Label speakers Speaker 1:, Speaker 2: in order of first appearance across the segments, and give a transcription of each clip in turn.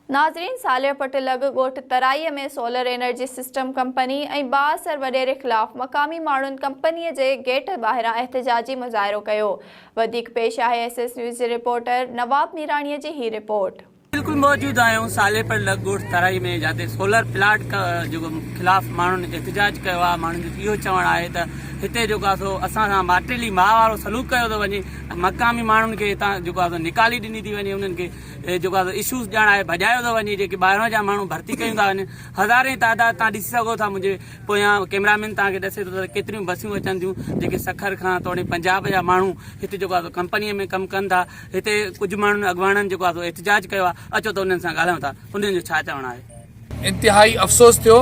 Speaker 1: नाज़रीन, सालिया पटलग ॻोठ तराईअ में सोलर एनर्जी सिस्टम कंपनी ऐं बाअसर वॾेरे ख़िलाफ़ मक़ामी माण्हुनि कंपनीअ जे गेट ॿाहिरां एहतिजाजी मुज़ाहिरो कयो। वधीक पेश आहे SS न्यूज़ जे रिपोर्टर नवाब मीराणीअ जी ही रिपोर्ट।
Speaker 2: बिल्कुल मौजूद आहियूं साले पर लॻोठ तराई में, जाते सोलर प्लांट जो खिलाफ़ माण्हुनि एहतिजाज कयो आहे। माण्हुनि जो इहो चवणु आहे त हिते जेको आहे सो असां सां माटेली मां वारो सलूक कयो थो वञे। मक़ामी माण्हुनि खे हितां जेको आहे निकाली ॾिनी थी वञे, उन्हनि खे जेको आहे इशूज़ ॼाण आहे भॼायो थो वञे। जेके ॿाहिरां जा माण्हू भर्ती कयूं था वञनि, हज़ारे तादाद तव्हां ॾिसी सघो था। मुंहिंजे पोयां कैमरामैन तव्हांखे ॾसे थो त केतिरियूं बसियूं अचनि थियूं, जेके सखर खां तोड़े पंजाब जा माण्हू हिते जेको आहे कंपनीअ में कमु कनि था। हिते कुझु माण्हुनि अॻवाननि जेको आहे एहतिजाज कयो आहे। अचो त उन्हनि सां ॻाल्हायूं था, उन्हनि जो छा चवणु आहे।
Speaker 3: इंतिहाई अफ़सोस थियो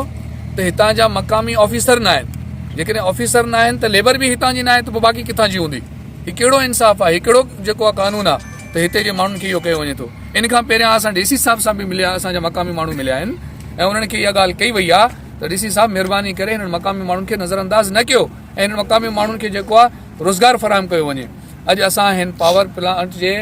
Speaker 3: त हितां जा मक़ामी ऑफिसर न आहिनि। जेकॾहिं ऑफिसर न आहिनि त लेबर बि हितां जी न आहे, त पोइ बाक़ी किथां जी हूंदी। हीउ कहिड़ो इंसाफ़ आहे, हीउ कहिड़ो जेको आहे कानून आहे त हिते जे माण्हुनि खे इहो कयो वञे थो। इन खां पहिरियां असां DC साहब सां बि मिलिया, असांजा मक़ामी माण्हू मिलिया आहिनि ऐं उन्हनि खे इहा ॻाल्हि कई वई आहे त DC साहब महिरबानी करे हिननि मक़ामी माण्हुनि खे नज़रअंदाज़ न कयो ऐं हिननि मक़ामी माण्हुनि खे जेको आहे रोज़गार फ़राहम कयो वञे। अॼु असां हिन पावर प्लांट जे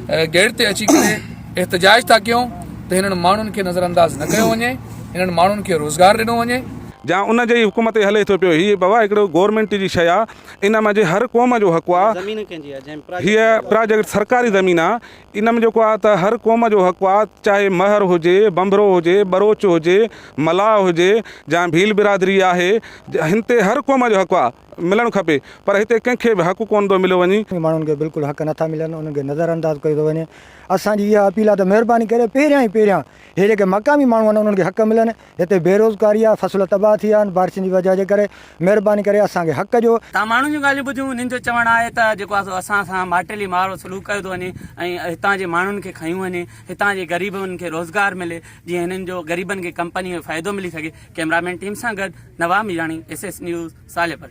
Speaker 3: गेट ते अची करे एहतिजाज था कयूं त हिननि माण्हुनि खे नज़रअंदाज़ न कयो वञे, हिननि माण्हुनि खे रोज़गार ॾिनो वञे।
Speaker 4: जहाँ उन जी हुकूमत हले थो पियो। हीअ बाबा हिकिड़ो गवर्नमेंट जी शइ आहे, इन में जे हर क़ौम जो हक़ु आहे। हीअ प्रोजेक्ट सरकारी ज़मीन आहे, इन में जेको आहे त हर क़ौम जो हक़ु आहे। चाहे महर हुजे, बंबरो हुजे, बरोच हुजे, मलाह हुजे, जहाँ भील बिरादरी आहे, हिन ते हर क़ौम जो हक़ु आहे, मिलणु खपे। पर हिते कंहिंखे बि हक़ु कोन थो मिलियो वञे।
Speaker 5: माण्हुनि खे बिल्कुलु हक़ नथा मिलनि, उन्हनि खे नज़रअंदाज़ कयो थो वञे। असांजी इहा अपील आहे त महिरबानी करे पहिरियां हे जेके मक़ामी माण्हू आहिनि उन्हनि खे हक़ मिलनि। हिते बेरोज़गारी आहे, फसल तबाह थी विया आहिनि बारिशनि जी वजह जे करे। महिरबानी करे असांखे हक़ जो।
Speaker 2: तव्हां माण्हुनि जूं ॻाल्हियूं ॿुधियूं, उन्हनि जो चवणु आहे त जेको आहे असां सां माटेली मारो सलूक कयो थो वञे ऐं हितां जे माण्हुनि खे खयूं वञे, हितां जे ग़रीबनि खे रोज़गार मिले, जीअं हिननि जो ग़रीबनि खे कंपनी में फ़ाइदो मिली सघे। कैमरामैन टीम सां गॾु नवाब मीराणी, SS न्यूज़, सालेपर।